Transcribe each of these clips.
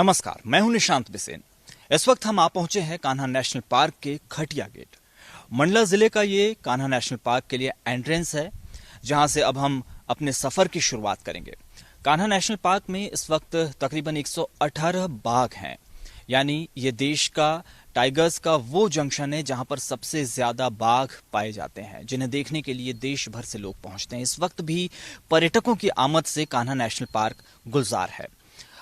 नमस्कार, मैं हूं निशांत बिसेन। इस वक्त हम आ पहुंचे हैं कान्हा नेशनल पार्क के खटिया गेट। मंडला जिले का ये कान्हा नेशनल पार्क के लिए एंट्रेंस है, जहां से अब हम अपने सफर की शुरुआत करेंगे। कान्हा नेशनल पार्क में इस वक्त तकरीबन 118 बाघ हैं, यानी ये देश का टाइगर्स का वो जंक्शन है जहां पर सबसे ज्यादा बाघ पाए जाते हैं, जिन्हें देखने के लिए देश भर से लोग पहुंचते हैं। इस वक्त भी पर्यटकों की आमद से कान्हा नेशनल पार्क गुलजार है।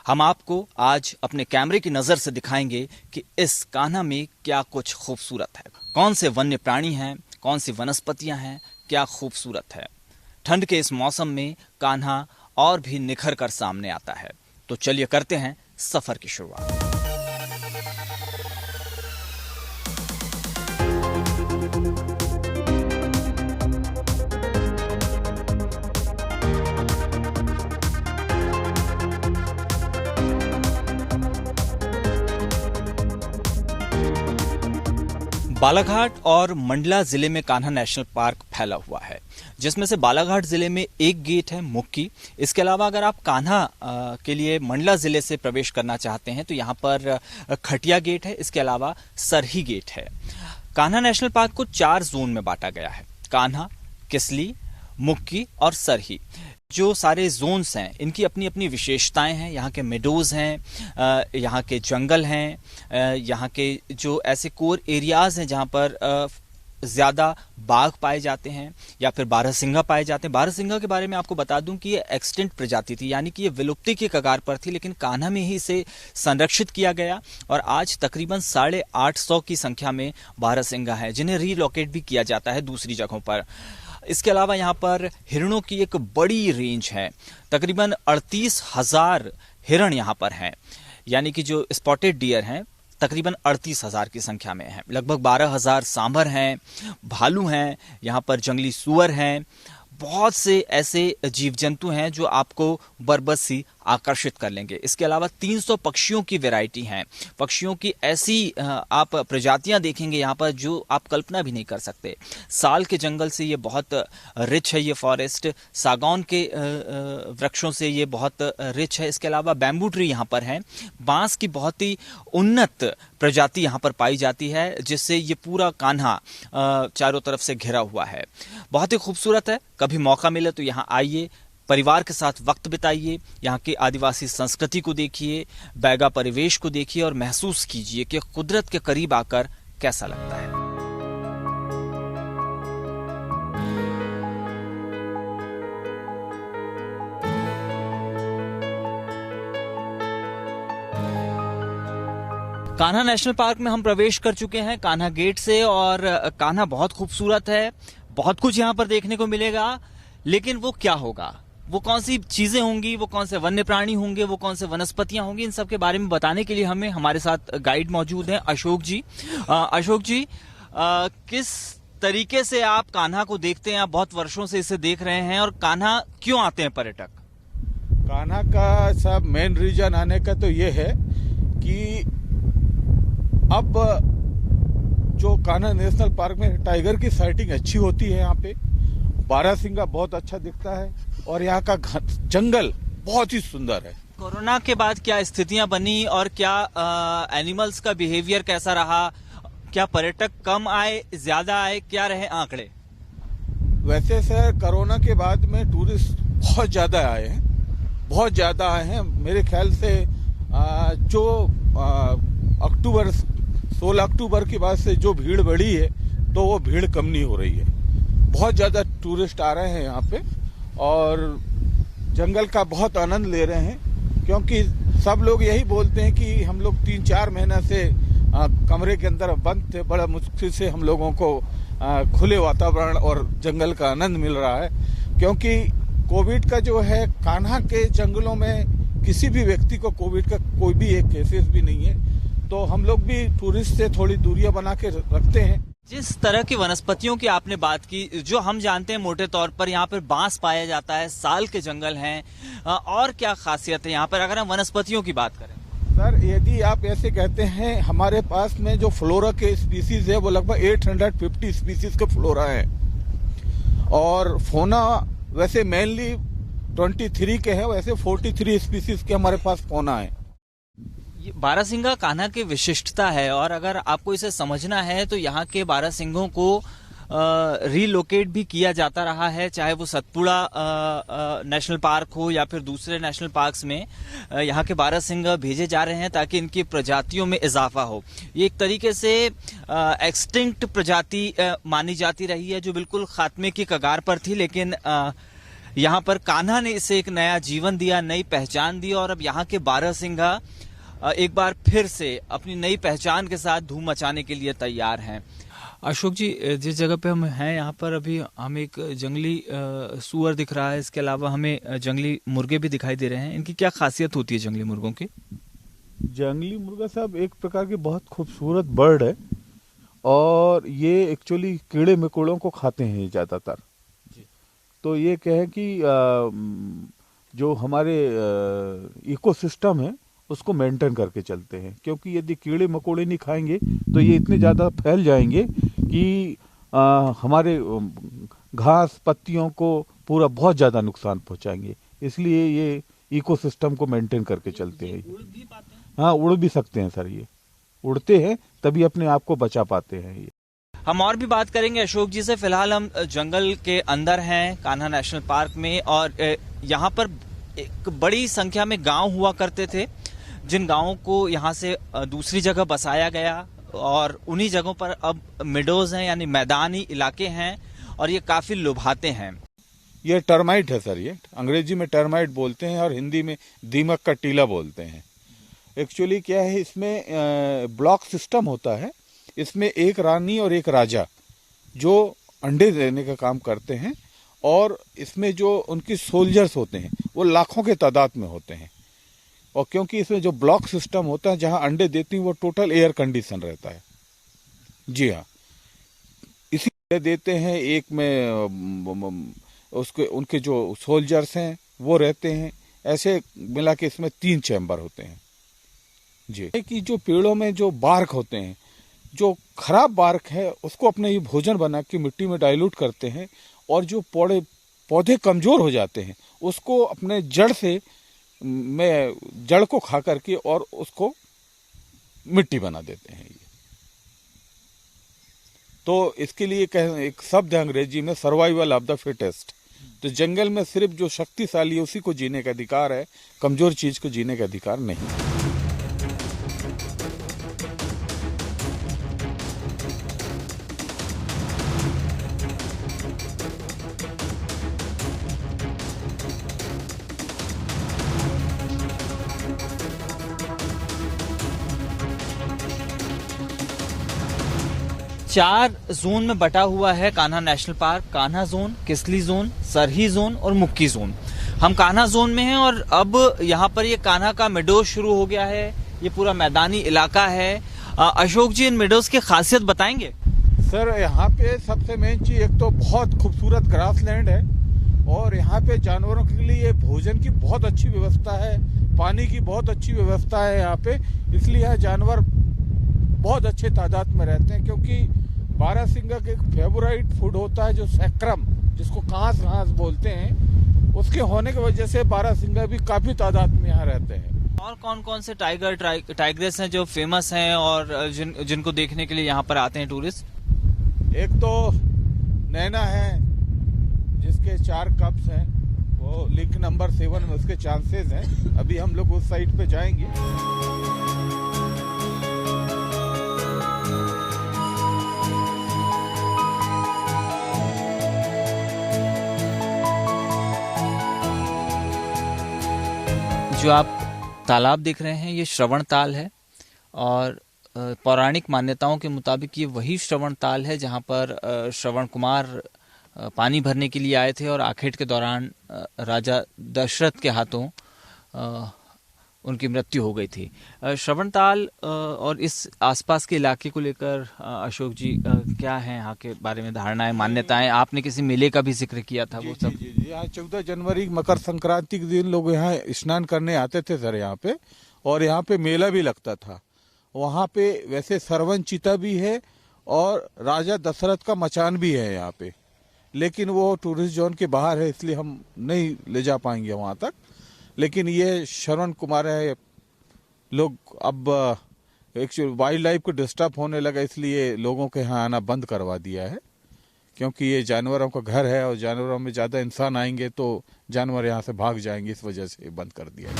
हम आपको आज अपने कैमरे की नजर से दिखाएंगे कि इस कान्हा में क्या कुछ खूबसूरत है, कौन से वन्य प्राणी हैं, कौन सी वनस्पतियां हैं, क्या खूबसूरत है। ठंड के इस मौसम में कान्हा और भी निखर कर सामने आता है। तो चलिए करते हैं सफर की शुरुआत। बालाघाट और मंडला जिले में कान्हा नेशनल पार्क फैला हुआ है, जिसमें से बालाघाट जिले में एक गेट है मुक्की। इसके अलावा अगर आप कान्हा के लिए मंडला जिले से प्रवेश करना चाहते हैं तो यहाँ पर खटिया गेट है, इसके अलावा सरही गेट है। कान्हा नेशनल पार्क को 4 जोन में बांटा गया है: कान्हा, किसली, मुक्की और सरही। जो सारे जोन्स हैं इनकी अपनी अपनी विशेषताएं हैं। यहाँ के मेडोज हैं, यहाँ के जंगल हैं, यहाँ के जो ऐसे कोर एरियाज हैं जहाँ पर ज्यादा बाघ पाए जाते हैं या फिर बारहसिंगा पाए जाते हैं। बारहसिंगा के बारे में आपको बता दूं कि ये एक्सटिंक्ट प्रजाति थी, यानी कि ये विलुप्ति के कगार पर थी, लेकिन कान्हा में ही इसे संरक्षित किया गया और आज तकरीबन 850 की संख्या में बारहसिंगा है, जिन्हें रीलोकेट भी किया जाता है दूसरी जगहों पर। इसके अलावा यहाँ पर हिरणों की एक बड़ी रेंज है, तकरीबन 38,000 हिरण यहाँ पर हैं, यानी कि जो स्पॉटेड डियर हैं तकरीबन 38,000 की संख्या में हैं। लगभग 12,000 सांभर हैं, भालू हैं, यहाँ पर जंगली सुअर हैं। बहुत से ऐसे जीव जंतु हैं जो आपको बरबसी आकर्षित कर लेंगे। इसके अलावा 300 पक्षियों की वैरायटी हैं। पक्षियों की ऐसी आप प्रजातियां देखेंगे यहाँ पर जो आप कल्पना भी नहीं कर सकते। साल के जंगल से ये बहुत रिच है, ये फॉरेस्ट सागौन के वृक्षों से ये बहुत रिच है। इसके अलावा बैम्बू ट्री यहाँ पर है। बांस की बहुत ही उन्नत प्रजाति यहाँ पर पाई जाती है, जिससे ये पूरा कान्हा चारों तरफ से घिरा हुआ है। बहुत ही खूबसूरत है। कभी मौका मिले तो यहाँ आइए, परिवार के साथ वक्त बिताइए, यहाँ की आदिवासी संस्कृति को देखिए, बैगा परिवेश को देखिए और महसूस कीजिए कि कुदरत के करीब आकर कैसा लगता है। कान्हा नेशनल पार्क में हम प्रवेश कर चुके हैं कान्हा गेट से, और कान्हा बहुत खूबसूरत है। बहुत कुछ यहाँ पर देखने को मिलेगा, लेकिन वो क्या होगा, वो कौन सी चीजें होंगी, वो कौन से वन्य प्राणी होंगे, वो कौन से वनस्पतियां होंगी, इन सब के बारे में बताने के लिए हमारे साथ गाइड मौजूद हैं, अशोक जी। अशोक जी, किस तरीके से आप कान्हा को देखते हैं? आप बहुत वर्षों से इसे देख रहे हैं, और कान्हा क्यों आते हैं पर्यटक? कान्हा का सब मेन रीजन आने का तो ये है कि अब जो कान्हा नेशनल पार्क में टाइगर की साइटिंग अच्छी होती है, यहाँ पे बारहसिंगा बहुत अच्छा दिखता है, और यहाँ का जंगल बहुत ही सुंदर है। कोरोना के बाद क्या स्थितियां बनी और क्या एनिमल्स का बिहेवियर कैसा रहा? क्या पर्यटक कम आए, ज्यादा आए, क्या रहे आंकड़े? वैसे सर, कोरोना के बाद में टूरिस्ट बहुत ज्यादा आए हैं, बहुत ज्यादा आए हैं। मेरे ख्याल से जो 16 अक्टूबर के बाद से जो भीड़ बढ़ी है, तो वो भीड़ कम नहीं हो रही है। बहुत ज्यादा टूरिस्ट आ रहे हैं यहाँ पे और जंगल का बहुत आनंद ले रहे हैं, क्योंकि सब लोग यही बोलते हैं कि हम लोग 3-4 महीना से कमरे के अंदर बंद थे, बड़ा मुश्किल से हम लोगों को खुले वातावरण और जंगल का आनंद मिल रहा है। क्योंकि कोविड का जो है, कान्हा के जंगलों में किसी भी व्यक्ति को कोविड का कोई भी एक केसेस भी नहीं है, तो हम लोग भी टूरिस्ट से थोड़ी दूरियां बना के रखते हैं। जिस तरह की वनस्पतियों की आपने बात की, जो हम जानते हैं मोटे तौर पर यहाँ पर बांस पाया जाता है, साल के जंगल हैं, और क्या खासियत है यहाँ पर अगर हम वनस्पतियों की बात करें? सर, यदि आप ऐसे कहते हैं, हमारे पास में जो फ्लोरा के स्पीसीज है वो लगभग 850 स्पीसीज के फ्लोरा है, और फोना वैसे मेनली 23 के हैं, वैसे 43 स्पीसीज के हमारे पास फोना है। ये बारहसिंगा कान्हा की विशिष्टता है, और अगर आपको इसे समझना है तो यहाँ के बारहसिंगों को रीलोकेट भी किया जाता रहा है, चाहे वो सतपुड़ा नेशनल पार्क हो या फिर दूसरे नेशनल पार्क्स में यहाँ के बारहसिंगा भेजे जा रहे हैं ताकि इनकी प्रजातियों में इजाफा हो। ये एक तरीके से एक्सटिंक्ट प्रजाति मानी जाती रही है जो बिल्कुल खात्मे की कगार पर थी, लेकिन यहाँ पर कान्हा ने इसे एक नया जीवन दिया, नई पहचान दी, और अब यहाँ के बारहसिंगा एक बार फिर से अपनी नई पहचान के साथ धूम मचाने के लिए तैयार हैं। अशोक जी, जिस जगह पे हम हैं यहाँ पर अभी हमें एक जंगली सूअर दिख रहा है, इसके अलावा हमें जंगली मुर्गे भी दिखाई दे रहे हैं। इनकी क्या खासियत होती है जंगली मुर्गों की? जंगली मुर्गा साहब एक प्रकार की बहुत खूबसूरत बर्ड है, और ये एक्चुअली कीड़े मकोड़ों को खाते हैं ज़्यादातर। तो ये कहे कि जो हमारे इकोसिस्टम है उसको मेंटेन करके चलते हैं, क्योंकि यदि कीड़े मकोड़े नहीं खाएंगे तो ये इतने ज़्यादा फैल जाएंगे कि हमारे घास पत्तियों को पूरा बहुत ज़्यादा नुकसान पहुंचाएंगे। इसलिए ये इकोसिस्टम को मेंटेन करके चलते हैं। उड़ भी पाते हैं? हाँ, उड़ भी सकते हैं सर, ये उड़ते हैं तभी अपने आप को बचा पाते हैं ये। हम और भी बात करेंगे अशोक जी से। फिलहाल हम जंगल के अंदर हैं कान्हा नेशनल पार्क में, और यहाँ पर एक बड़ी संख्या में गांव हुआ करते थे, जिन गांवों को यहाँ से दूसरी जगह बसाया गया, और उन्हीं जगहों पर अब मिडोज हैं यानी मैदानी इलाके हैं, और ये काफी लुभाते हैं। ये टर्माइट है सर, ये अंग्रेजी में टर्माइट बोलते हैं और हिंदी में दीमक का टीला बोलते हैं। एक्चुअली क्या है, इसमें ब्लॉक सिस्टम होता है। इसमें एक रानी और एक राजा जो अंडे देने का काम करते हैं, और इसमें जो उनकी सोल्जर्स होते हैं वो लाखों के तादाद में होते हैं। और क्योंकि इसमें जो ब्लॉक सिस्टम होता है, जहां अंडे देती हैं वो टोटल एयर कंडीशन रहता है। जी हाँ, इसी देते हैं। एक में उसके उनके जो सोल्जर्स हैं वो रहते हैं। ऐसे मिला के इसमें 3 चैम्बर होते हैं। जी, कि जो पेड़ों में जो बार्क होते हैं, जो खराब बार्क है उसको अपने ये भोजन बना के मिट्टी में डाइल्यूट करते हैं, और जो पौधे कमजोर हो जाते हैं उसको अपने जड़ को खा करके और उसको मिट्टी बना देते हैं। ये तो इसके लिए एक शब्द है अंग्रेजी में, सर्वाइवल ऑफ द फिटेस्ट। तो जंगल में सिर्फ जो शक्तिशाली है उसी को जीने का अधिकार है, कमजोर चीज को जीने का अधिकार नहीं। 4 जोन में बटा हुआ है Kanha national park. Kanha zone, Kisli zone, Sarhi zone और मुक्की जोन। हम कान्हा जोन में हैं, और अब यहाँ पर ये कान्हा का मेडोज शुरू हो गया है। ये पूरा मैदानी इलाका है। अशोक जी, इन मेडोज की खासियत बताएंगे? सर, यहाँ पे सबसे मेन चीज एक तो बहुत खूबसूरत ग्रासलैंड है, और यहाँ पे जानवरों के लिए भोजन की बहुत अच्छी व्यवस्था है, पानी की बहुत अच्छी व्यवस्था है यहाँ पे। इसलिए यहाँ जानवर बहुत अच्छे तादाद में रहते हैं, क्योंकि बारहसिंगा के एक फेवरेट फूड होता है जो सैक्रम, जिसको कांस बोलते हैं, उसके होने की वजह से बारहसिंगा भी काफी तादाद में यहाँ रहते हैं। और कौन कौन से टाइग्रेस हैं जो फेमस हैं और जिनको देखने के लिए यहाँ पर आते हैं टूरिस्ट? एक तो नैना है जिसके 4 कप्स हैं, वो लिंक नंबर 7 में उसके चांसेस हैं। अभी हम लोग उस साइड पे जाएंगे। जो आप तालाब देख रहे हैं ये श्रवण ताल है, और पौराणिक मान्यताओं के मुताबिक ये वही श्रवण ताल है जहाँ पर श्रवण कुमार पानी भरने के लिए आए थे, और आखेट के दौरान राजा दशरथ के हाथों उनकी मृत्यु हो गई थी। श्रवण ताल और इस आसपास के इलाके को लेकर अशोक जी क्या है यहाँ के बारे में धारणाएं, मान्यताएं? आपने किसी मेले का भी जिक्र किया था, वो सब? यहाँ 14 जनवरी मकर संक्रांति के दिन लोग यहाँ स्नान करने आते थे सर यहाँ पे, और यहाँ पे मेला भी लगता था। वहाँ पे वैसे सरवन चिता भी है और राजा दशरथ का मचान भी है यहाँ पे, लेकिन वो टूरिस्ट जोन के बाहर है, इसलिए हम नहीं ले जा पाएंगे वहाँ तक। लेकिन ये श्रवण कुमार है लोग अब एक्चुअली वाइल्ड लाइफ को डिस्टर्ब होने लगा, इसलिए लोगों के यहाँ आना बंद करवा दिया है, क्योंकि ये जानवरों का घर है और जानवरों में ज़्यादा इंसान आएंगे तो जानवर यहाँ से भाग जाएंगे, इस वजह से बंद कर दिया है।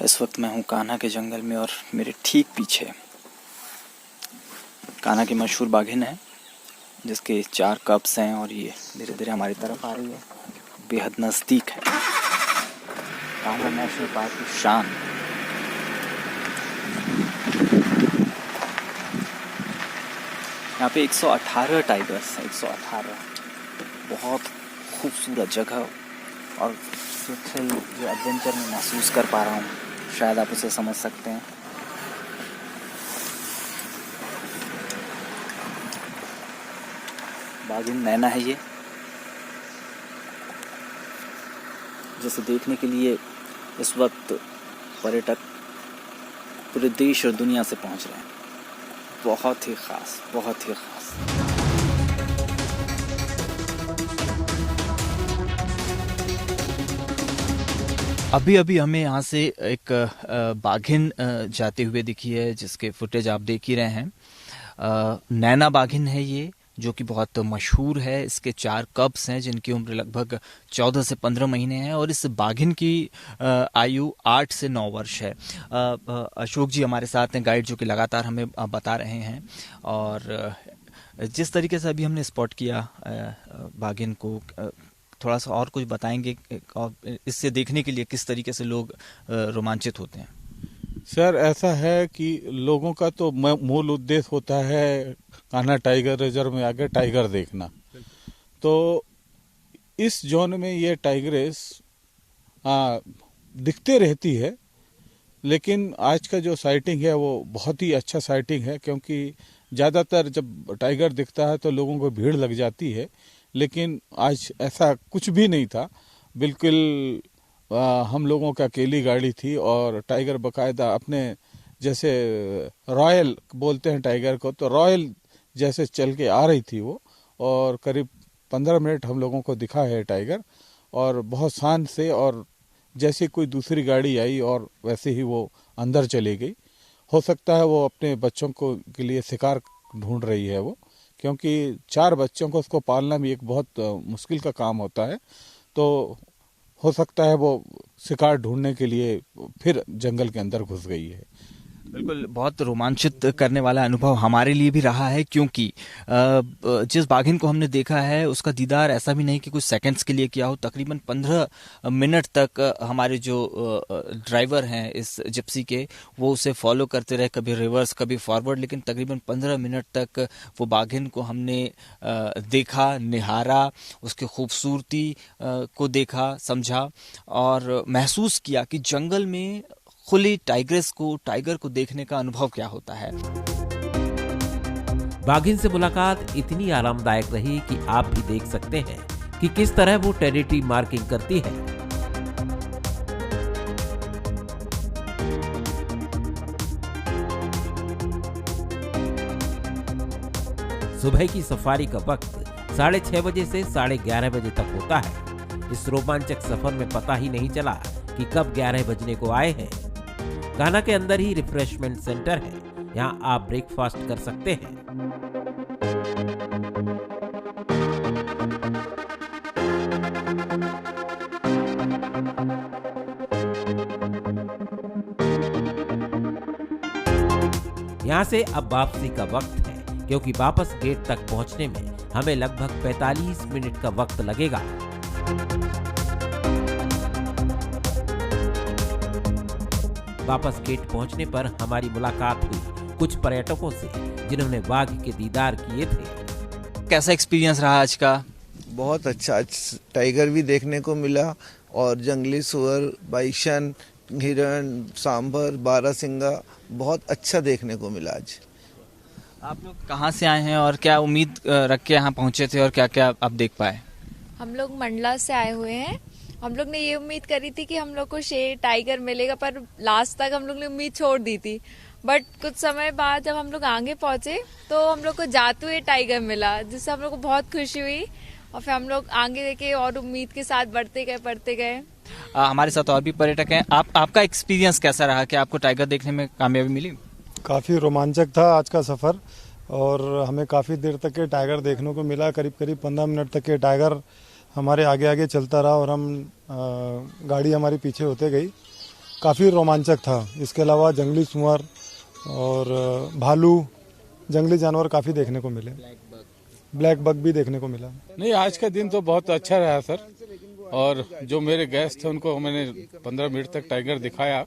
इस वक्त मैं हूँ कान्हा के जंगल में और मेरे ठीक पीछे कान्हा की मशहूर बाघिन है जिसके 4 कब्स हैं और ये धीरे धीरे हमारी तरफ आ रही है, बेहद नज़दीक है। कान्हा नेशनल पार्क की शान। यहाँ पे 118 टाइगर्स हैं, 118। बहुत खूबसूरत जगह और थ्रिल जो एडवेंचर में महसूस कर पा रहा हूँ, शायद आप उसे समझ सकते हैं। बाघिन नैना है ये, जिसे देखने के लिए इस वक्त पर्यटक पूरे देश और दुनिया से पहुंच रहे हैं। बहुत ही खास, बहुत ही खास। अभी अभी हमें यहाँ से एक बाघिन जाते हुए दिखी है, जिसके फुटेज आप देख ही रहे हैं। नैना बाघिन है ये, जो कि बहुत मशहूर है। इसके 4 कब्स हैं जिनकी उम्र लगभग 14 से 15 महीने है और इस बाघिन की आयु 8 से 9 वर्ष है। अशोक जी हमारे साथ हैं, गाइड, जो कि लगातार हमें बता रहे हैं। और जिस तरीके से अभी हमने स्पॉट किया बाघिन को, थोड़ा सा और कुछ बताएंगे और इससे देखने के लिए किस तरीके से लोग रोमांचित होते हैं? सर, ऐसा है कि लोगों का तो मूल उद्देश्य होता है कान्हा टाइगर रिजर्व में आकर टाइगर देखना। तो इस जोन में ये टाइग्रेस दिखते रहती है, लेकिन आज का जो साइटिंग है वो बहुत ही अच्छा साइटिंग है, क्योंकि ज़्यादातर जब टाइगर दिखता है तो लोगों को भीड़ लग जाती है, लेकिन आज ऐसा कुछ भी नहीं था। बिल्कुल हम लोगों का अकेली गाड़ी थी और टाइगर बकायदा अपने, जैसे रॉयल बोलते हैं टाइगर को, तो रॉयल जैसे चल के आ रही थी वो। और करीब 15 मिनट हम लोगों को दिखा है टाइगर, और बहुत शांत से, और जैसे कोई दूसरी गाड़ी आई और वैसे ही वो अंदर चली गई। हो सकता है वो अपने बच्चों को के लिए शिकार ढूंढ रही है वो, क्योंकि 4 बच्चों को उसको पालना भी एक बहुत मुश्किल का काम होता है। तो हो सकता है वो शिकार ढूंढने के लिए फिर जंगल के अंदर घुस गई है। बिल्कुल, बहुत रोमांचित करने वाला अनुभव हमारे लिए भी रहा है, क्योंकि जिस बाघिन को हमने देखा है उसका दीदार ऐसा भी नहीं कि कुछ सेकंड्स के लिए किया हो। तकरीबन 15 मिनट तक हमारे जो ड्राइवर हैं इस जिप्सी के, वो उसे फॉलो करते रहे, कभी रिवर्स कभी फॉरवर्ड, लेकिन तकरीबन 15 मिनट तक वो बाघिन को हमने देखा, निहारा, उसकी खूबसूरती को देखा, समझा और महसूस किया कि जंगल में खुली टाइगर को देखने का अनुभव क्या होता है। बाघिन से मुलाकात इतनी आरामदायक रही कि आप भी देख सकते हैं कि किस तरह वो टेरिटरी मार्किंग करती है। सुबह की सफारी का वक्त 6:30 बजे से 11:30 बजे तक होता है। इस रोमांचक सफर में पता ही नहीं चला कि कब 11 बजने को आए हैं। कान्हा के अंदर ही रिफ्रेशमेंट सेंटर है, यहाँ आप ब्रेकफास्ट कर सकते हैं। यहाँ से अब वापसी का वक्त है, क्योंकि वापस गेट तक पहुँचने में हमें लगभग 45 मिनट का वक्त लगेगा। वापस गेट पहुंचने पर हमारी मुलाकात हुई कुछ पर्यटकों से, जिन्होंने बाघ के दीदार किए थे। कैसा एक्सपीरियंस रहा आज का? बहुत अच्छा, टाइगर भी देखने को मिला और जंगली सुअर, बाइसन, हिरण, सांभर, बारहसिंगा बहुत अच्छा देखने को मिला आज। आप लोग कहाँ से आए हैं और क्या उम्मीद रख के यहाँ पहुँचे थे और क्या क्या आप देख पाए? हम लोग मंडला से आए हुए हैं। हम लोग ने ये उम्मीद करी थी कि हम लोग को शेर, टाइगर मिलेगा, पर लास्ट तक हम लोग ने उम्मीद छोड़ दी थी। बट कुछ समय बाद जब हम लोग आगे पहुंचे तो हम लोग को जाते हुए टाइगर मिला, जिससे हम लोग को बहुत खुशी हुई। और फिर हम लोग आगे देखे और उम्मीद के साथ बढ़ते गए। हमारे साथ और भी पर्यटक हैं। आपका एक्सपीरियंस कैसा रहा कि आपको टाइगर देखने में कामयाबी मिली? काफ़ी रोमांचक था आज का सफ़र और हमें काफ़ी देर तक के टाइगर देखने को मिला। करीब 15 मिनट तक के टाइगर हमारे आगे आगे चलता रहा और हम गाड़ी हमारी पीछे होते गई। काफ़ी रोमांचक था। इसके अलावा जंगली सुअर और भालू, जंगली जानवर काफ़ी देखने को मिले। ब्लैक बग भी देखने को मिला। नहीं, आज का दिन तो बहुत अच्छा रहा सर। और जो मेरे गेस्ट थे उनको मैंने 15 मिनट तक टाइगर दिखाया।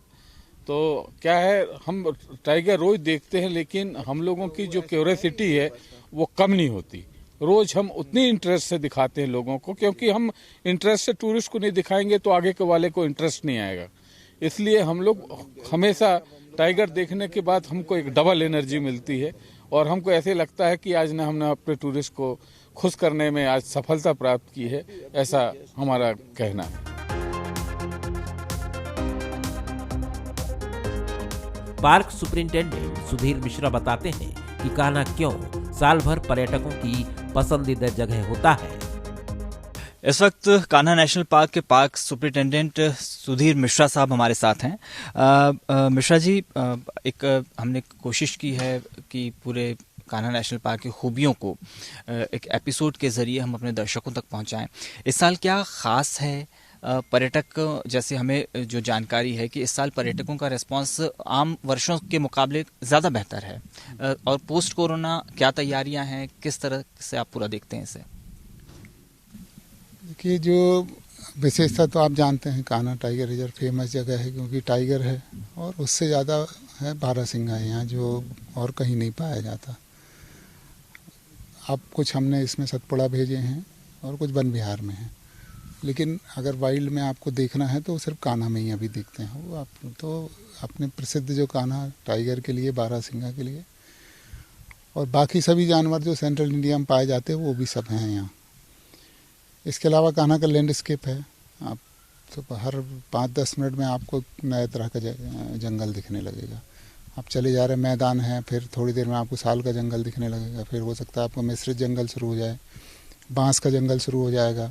तो क्या है, हम टाइगर रोज देखते हैं, लेकिन हम लोगों की जो क्यूरियोसिटी है वो कम नहीं होती। रोज हम उतनी इंटरेस्ट से दिखाते हैं लोगों को, क्योंकि हम इंटरेस्ट से टूरिस्ट को नहीं दिखाएंगे तो आगे के वाले को इंटरेस्ट नहीं आएगा। इसलिए हम लोग हमेशा टाइगर देखने के बाद हमको एक डबल एनर्जी मिलती है और हमको ऐसे लगता है कि आज ना हमने अपने टूरिस्ट को खुश करने में आज सफलता प्राप्त की है, ऐसा हमारा कहना है। पार्क सुपरिंटेंडेंट सुधीर मिश्रा बताते हैं कि कान्हा क्यों साल भर पर्यटकों की पसंदीदा जगह होता है। इस वक्त कान्हा नेशनल पार्क के पार्क सुपरिंटेंडेंट सुधीर मिश्रा साहब हमारे साथ हैं। मिश्रा जी, हमने कोशिश की है कि पूरे कान्हा नेशनल पार्क की खूबियों को एक एपिसोड के जरिए हम अपने दर्शकों तक पहुंचाएं। इस साल क्या खास है? पर्यटक, जैसे हमें जो जानकारी है कि इस साल पर्यटकों का रिस्पांस आम वर्षों के मुकाबले ज़्यादा बेहतर है, और पोस्ट कोरोना क्या तैयारियां हैं, किस तरह से आप पूरा देखते हैं इसे? देखिए, जो विशेषता तो आप जानते हैं, कान्हा टाइगर रिजर्व फेमस जगह है क्योंकि टाइगर है, और उससे ज़्यादा है बारहसिंगा है यहाँ, जो और कहीं नहीं पाया जाता। अब कुछ हमने इसमें सतपुड़ा भेजे हैं और कुछ वन विहार में हैं, लेकिन अगर वाइल्ड में आपको देखना है तो सिर्फ कान्हा में ही अभी देखते हैं। वो आप तो अपने प्रसिद्ध जो कान्हा टाइगर के लिए, बारहसिंगा के लिए, और बाकी सभी जानवर जो सेंट्रल इंडिया में पाए जाते हैं वो भी सब हैं यहाँ। इसके अलावा कान्हा का लैंडस्केप है। आप तो हर 5-10 मिनट में आपको नए तरह का जंगल दिखने लगेगा। आप चले जा रहे मैदान है, फिर थोड़ी देर में आपको साल का जंगल दिखने लगेगा, फिर हो सकता है आपको मिश्रित जंगल शुरू हो जाए, बांस का जंगल शुरू हो जाएगा,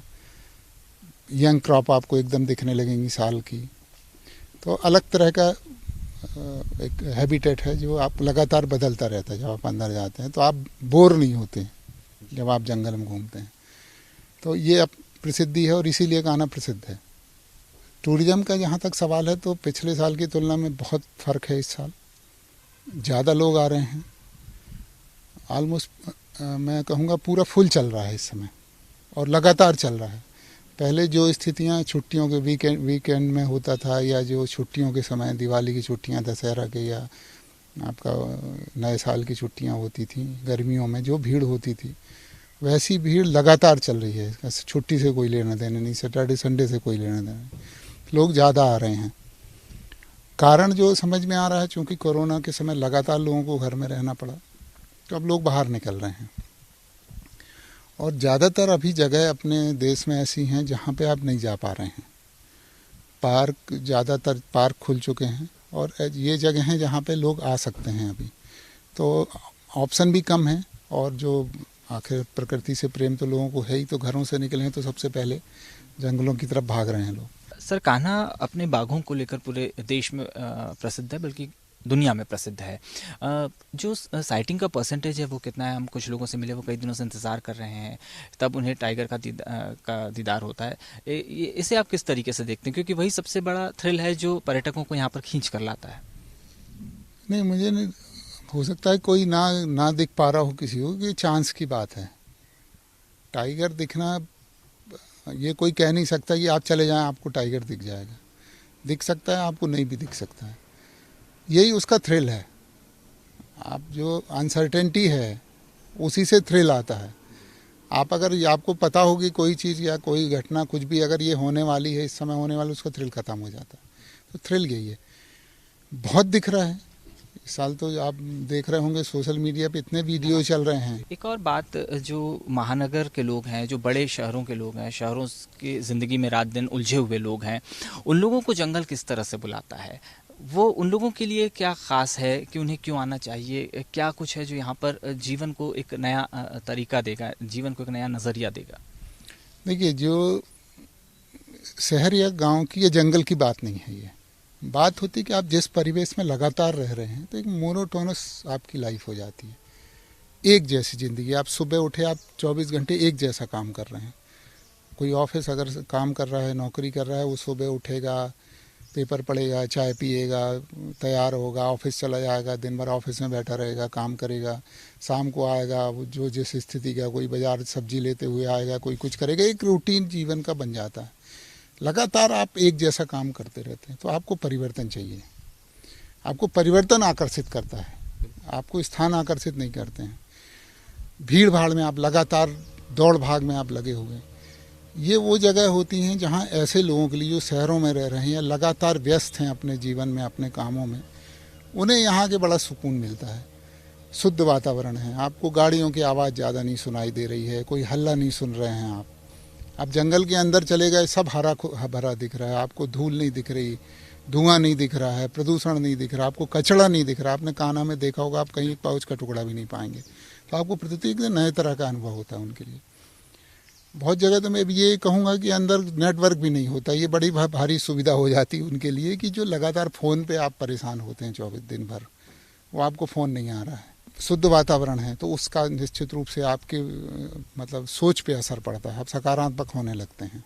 यंग क्रॉप आपको एकदम दिखने लगेंगी साल की। तो अलग तरह का एक हैबिटेट है जो आप लगातार बदलता रहता है। जब आप अंदर जाते हैं तो आप बोर नहीं होते जब आप जंगल में घूमते हैं। तो ये अब प्रसिद्धि है और इसीलिए कान्हा प्रसिद्ध है। टूरिज्म का जहाँ तक सवाल है तो पिछले साल की तुलना में बहुत फ़र्क है। इस साल ज़्यादा लोग आ रहे हैं। ऑलमोस्ट मैं कहूँगा पूरा फुल चल रहा है इस समय, और लगातार चल रहा है। पहले जो स्थितियाँ छुट्टियों के वीकेंड में होता था, या जो छुट्टियों के समय, दिवाली की छुट्टियाँ, दशहरा के, या आपका नए साल की छुट्टियाँ होती थी, गर्मियों में जो भीड़ होती थी, वैसी भीड़ लगातार चल रही है। छुट्टी से कोई लेना देना नहीं, सैटरडे संडे से कोई लेना देना नहीं। लोग ज़्यादा आ रहे हैं। कारण जो समझ में आ रहा है, चूँकि कोरोना के समय लगातार लोगों को घर में रहना पड़ा, तो अब लोग बाहर निकल रहे हैं। और ज़्यादातर अभी जगह अपने देश में ऐसी हैं जहाँ पे आप नहीं जा पा रहे हैं। पार्क, ज़्यादातर पार्क खुल चुके हैं, और ये जगह हैं जहाँ पे लोग आ सकते हैं अभी। तो ऑप्शन भी कम है, और जो आखिर प्रकृति से प्रेम तो लोगों को है ही, तो घरों से निकले हैं तो सबसे पहले जंगलों की तरफ भाग रहे हैं लोग। सर, कान्हा अपने बाघों को लेकर पूरे देश में प्रसिद्ध है, बल्कि दुनिया में प्रसिद्ध है। जो साइटिंग का परसेंटेज है वो कितना है? हम कुछ लोगों से मिले, वो कई दिनों से इंतज़ार कर रहे हैं, तब उन्हें टाइगर का दीदार होता है। इसे आप किस तरीके से देखते हैं? क्योंकि वही सबसे बड़ा थ्रिल है जो पर्यटकों को यहाँ पर खींच कर लाता है। नहीं, मुझे नहीं, हो सकता है कोई ना दिख पा रहा हो किसी को, कि चांस की बात है। टाइगर दिखना, ये कोई कह नहीं सकता कि आप चले जाएं आपको टाइगर दिख जाएगा। दिख सकता है, आपको नहीं भी दिख सकता है। यही उसका थ्रिल है। आप जो अनसर्टेनिटी है उसी से थ्रिल आता है। आप अगर आपको पता होगी कोई चीज़ या कोई घटना कुछ भी अगर ये होने वाली है, इस समय होने वाली, उसका थ्रिल ख़त्म हो जाता है। तो थ्रिल यही है। बहुत दिख रहा है इस साल, तो आप देख रहे होंगे सोशल मीडिया पे इतने वीडियो चल रहे हैं। एक और बात, जो महानगर के लोग हैं, जो बड़े शहरों के लोग हैं, शहरों की ज़िंदगी में रात दिन उलझे हुए लोग हैं, उन लोगों को जंगल किस तरह से बुलाता है? वो उन लोगों के लिए क्या ख़ास है कि उन्हें क्यों आना चाहिए? क्या कुछ है जो यहाँ पर जीवन को एक नया तरीका देगा, जीवन को एक नया नज़रिया देगा? देखिए, जो शहर या गांव की या जंगल की बात नहीं है, ये बात होती है कि आप जिस परिवेश में लगातार रह रहे हैं तो एक मोनोटोनस आपकी लाइफ हो जाती है, एक जैसी ज़िंदगी। आप सुबह उठे, आप 24 घंटे एक जैसा काम कर रहे हैं। कोई ऑफिस अगर काम कर रहा है, नौकरी कर रहा है, वो सुबह उठेगा, पेपर पढ़ेगा, चाय पिएगा, तैयार होगा, ऑफिस चला जाएगा, दिन भर ऑफिस में बैठा रहेगा, काम करेगा, शाम को आएगा, वो जो जिस स्थिति का, कोई बाजार सब्जी लेते हुए आएगा, कोई कुछ करेगा, एक रूटीन जीवन का बन जाता है। लगातार आप एक जैसा काम करते रहते हैं, तो आपको परिवर्तन चाहिए। आपको परिवर्तन आकर्षित करता है, आपको स्थान आकर्षित नहीं करते हैं। भीड़ भाड़ में आप लगातार दौड़ भाग में आप लगे हुए, ये वो जगह होती हैं जहाँ ऐसे लोगों के लिए जो शहरों में रह रहे हैं या लगातार व्यस्त हैं अपने जीवन में, अपने कामों में, उन्हें यहाँ के बड़ा सुकून मिलता है। शुद्ध वातावरण है, आपको गाड़ियों की आवाज़ ज़्यादा नहीं सुनाई दे रही है, कोई हल्ला नहीं सुन रहे हैं आप जंगल के अंदर चले गए, सब हरा भरा दिख रहा है, आपको धूल नहीं दिख रही, धुआं नहीं दिख रहा है, प्रदूषण नहीं दिख रहा, आपको कचरा नहीं दिख रहा। आपने कान्हा में देखा होगा, आप कहीं एक पाउच का टुकड़ा भी नहीं पाएंगे। तो आपको प्रकृति एक नए तरह का अनुभव होता है उनके लिए। बहुत जगह तो मैं ये कहूँगा कि अंदर नेटवर्क भी नहीं होता, ये बड़ी भारी सुविधा हो जाती है उनके लिए कि जो लगातार फ़ोन पे आप परेशान होते हैं 24 दिन भर, वो आपको फ़ोन नहीं आ रहा है। शुद्ध वातावरण है तो उसका निश्चित रूप से आपके मतलब सोच पे असर पड़ता है, आप सकारात्मक होने लगते हैं,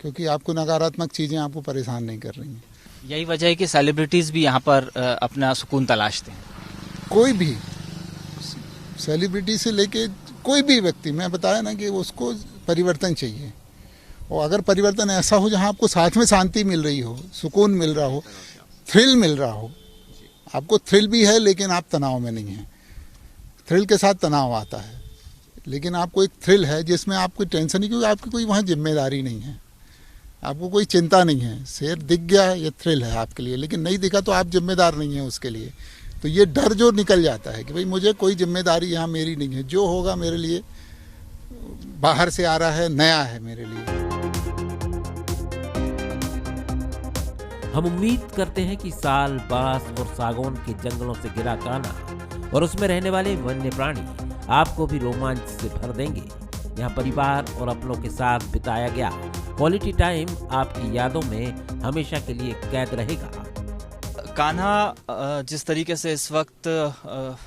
क्योंकि आपको नकारात्मक चीज़ें आपको परेशान नहीं कर रही हैं। यही वजह है कि सेलिब्रिटीज़ भी यहाँ पर अपना सुकून तलाशते हैं। कोई भी सेलिब्रिटी से लेके कोई भी व्यक्ति, मैं बताया ना कि उसको परिवर्तन चाहिए, और अगर परिवर्तन ऐसा हो जहाँ आपको साथ में शांति मिल रही हो, सुकून मिल रहा हो, थ्रिल मिल रहा हो। आपको थ्रिल भी है लेकिन आप तनाव में नहीं हैं। थ्रिल के साथ तनाव आता है, लेकिन आपको एक थ्रिल है जिसमें आपको टेंशन नहीं, क्योंकि आपकी कोई वहाँ जिम्मेदारी नहीं है, आपको कोई चिंता नहीं है। शेर दिख गया, ये थ्रिल है आपके लिए, लेकिन नहीं दिखा तो आप जिम्मेदार नहीं हैं उसके लिए। तो ये डर जो निकल जाता है कि भाई मुझे कोई जिम्मेदारी यहाँ मेरी नहीं है, जो होगा मेरे लिए बाहर से आ रहा है, नया है मेरे लिए। हम उम्मीद करते हैं कि साल, बांस और सागौन के जंगलों से घिरा कान्हा और उसमें रहने वाले वन्य प्राणी आपको भी रोमांच से भर देंगे। यहाँ परिवार और अपनों के साथ बिताया गया क्वालिटी टाइम आपकी यादों में हमेशा के लिए कैद रहेगा। कान्हा जिस तरीके से इस वक्त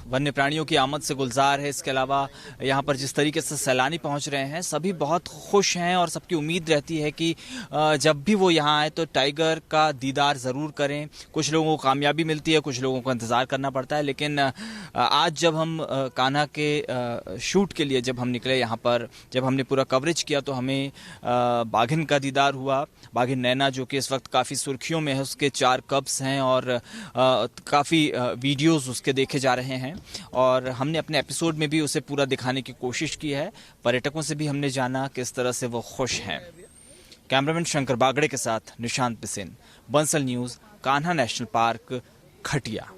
वन्य प्राणियों की आमद से गुलजार है, इसके अलावा यहाँ पर जिस तरीके से सैलानी पहुँच रहे हैं, सभी बहुत खुश हैं और सबकी उम्मीद रहती है कि जब भी वो यहाँ आए तो टाइगर का दीदार ज़रूर करें। कुछ लोगों को कामयाबी मिलती है, कुछ लोगों को इंतज़ार करना पड़ता है, लेकिन आज जब हम कान्हा के शूट के लिए जब हम निकले यहाँ पर, जब हमने पूरा कवरेज किया तो हमें बाघिन का दीदार हुआ। बाघिन नैना जो कि इस वक्त काफ़ी सुर्खियों में है, उसके 4 कब्स हैं और काफ़ी वीडियोस उसके देखे जा रहे हैं और हमने अपने एपिसोड में भी उसे पूरा दिखाने की कोशिश की है। पर्यटकों से भी हमने जाना किस तरह से वो खुश हैं। कैमरामैन शंकर बागड़े के साथ Nishant Bisen, Bansal news, Kanha national park, खटिया।